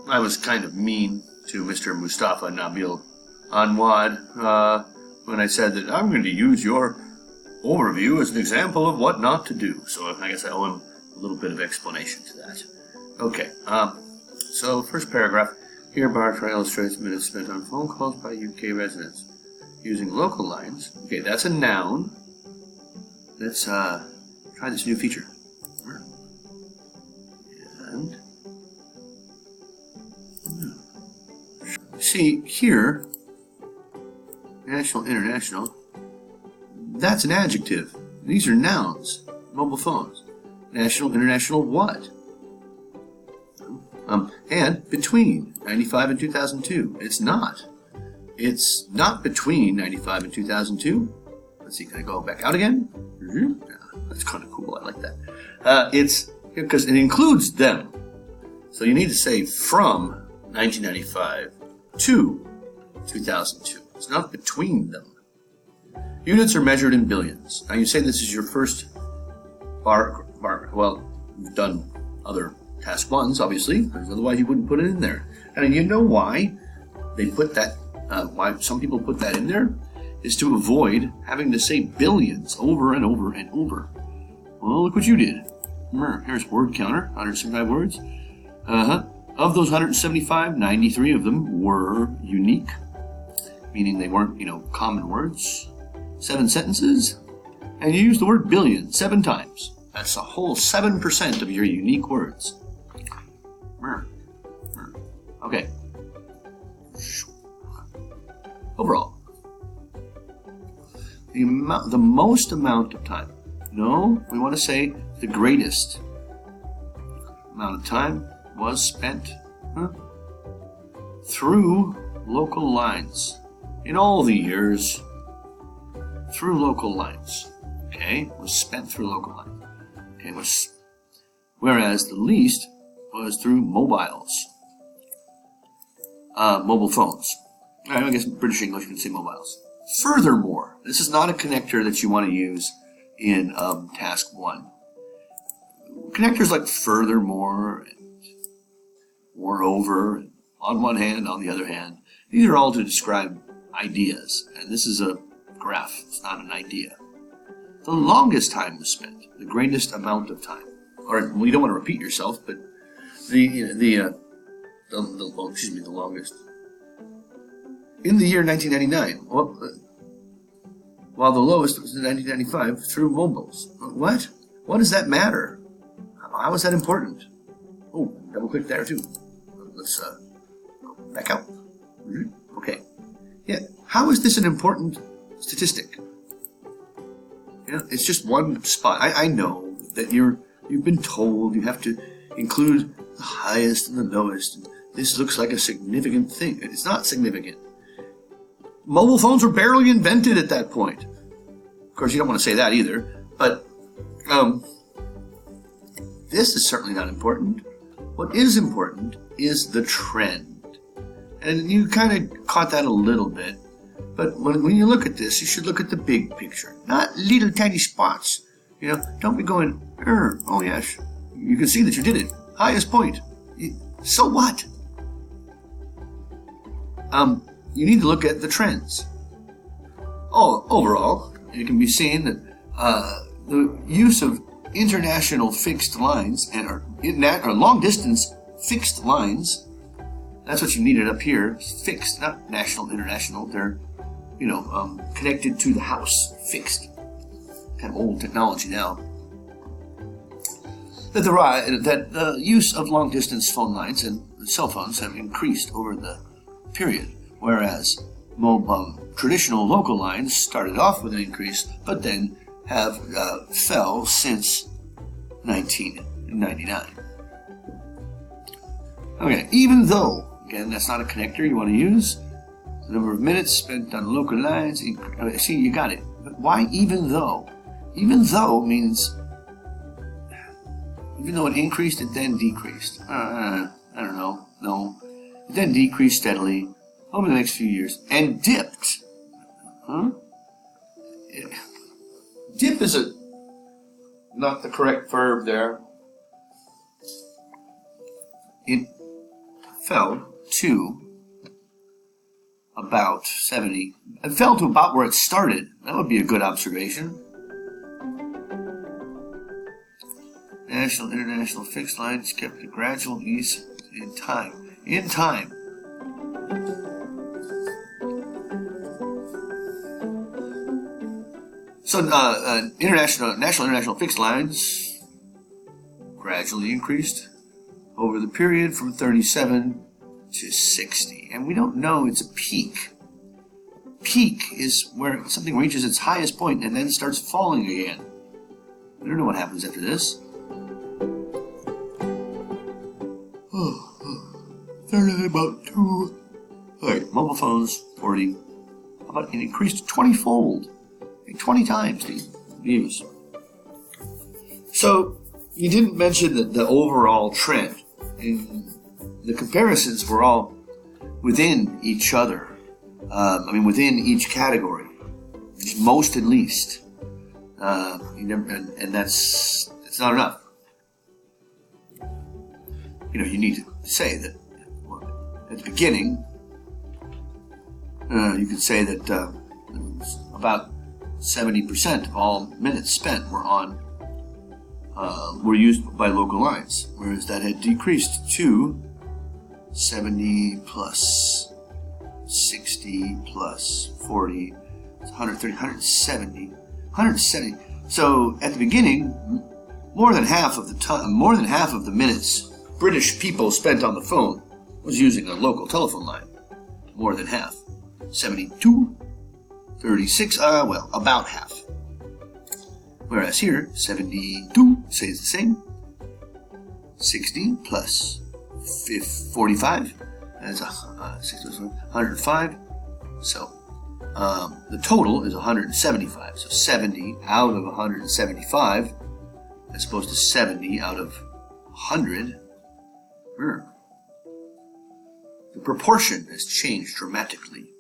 I was kind of mean to Mr. Mustafa Nabil Anwad when I said that I'm going to use your overview as an example of what not to do. So I guess I owe him a little bit of explanation to that. Okay, so first paragraph. Here, Bartra illustrates minutes spent on phone calls by UK residents using local lines. Okay, that's a noun. Let's try this new feature. And see here, national, international, that's an adjective. These are nouns, mobile phones. National, international, what? And between 95 and 2002. It's not. It's not between 95 and 2002. Let's see, can I go back out again? Yeah, that's kind of cool. I like that. It's because it includes them. So you need to say from 1995 to 2002. It's not between them. Units are measured in billions. Now you say this is your first bar. Well, you've done other task ones, obviously, because otherwise you wouldn't put it in there. And you know why they put that, why some people put that in there? Is to avoid having to say billions over and over and over. Well, look what you did. Here's word counter, 175 words. Of those 175, 93 of them were unique, meaning they weren't, common words. 7 sentences, and you used the word billion 7 times. That's a whole 7% of your unique words. Okay. Overall, the most amount of time. No, we want to say the greatest amount of time was spent through local lines. In all the years, through local lines. Okay, was spent through local lines. Okay, whereas the least was through mobiles. Mobile phones. I guess in British English you can say mobiles. Furthermore, this is not a connector that you want to use in task 1. Connectors like furthermore and moreover, and on one hand, on the other hand, these are all to describe ideas. And this is a graph, it's not an idea. The longest time was spent, the greatest amount of time. Or, well, you don't want to repeat yourself, but the longest. In the year 1999, while the lowest was in 1995 through mobiles. What? What does that matter? How is that important? Oh, double click there too. Let's go back out. Okay. Yeah. How is this an important statistic? It's just one spot. I know that you've been told you have to include the highest and the lowest. This looks like a significant thing. It's not significant. Mobile phones were barely invented at that point. Of course, you don't want to say that either. But this is certainly not important. What is important is the trend. And you kind of caught that a little bit. But when you look at this, you should look at the big picture, not little tiny spots. Don't be going, oh yes, you can see that you did it. Highest point. So what? You need to look at the trends. Overall, it can be seen that the use of international fixed lines and or long-distance fixed lines, that's what you needed up here, fixed, not national, international. They're connected to the house, fixed. Kind of old technology now. That the use of long-distance phone lines and cell phones have increased over the period, whereas traditional local lines started off with an increase, but then have fell since 1999. Okay, even though, again, that's not a connector you want to use, the number of minutes spent on local lines, see, you got it. But why even though? Even though means, even though it increased, it then decreased. I don't know. No. It then decreased steadily over the next few years and dipped. Dip is not the correct verb there. It fell to about 70. It fell to about where it started. That would be a good observation. National, international fixed lines kept a gradual ease in time. In time. So, national fixed lines gradually increased over the period from 37 to 60. And we don't know it's a peak. Peak is where something reaches its highest point and then starts falling again. We don't know what happens after this. Started about 2. Alright, mobile phones, 40. How about it increased 20-fold? 20 times the views. So, you didn't mention the overall trend. And the comparisons were all within each other. Within each category. Most and least. And it's not enough. You need to say that at the beginning, you could say that about 70% of all minutes spent were used by local lines, whereas that had decreased to 70 plus 60 plus 40, 130, 170. So at the beginning, more than half of the minutes British people spent on the phone was using a local telephone line. More than half. 72, 36, about half. Whereas here, 72 stays the same. 60 plus 45, that's 105. So the total is 175. So 70 out of 175, as opposed to 70 out of 100. The proportion has changed dramatically.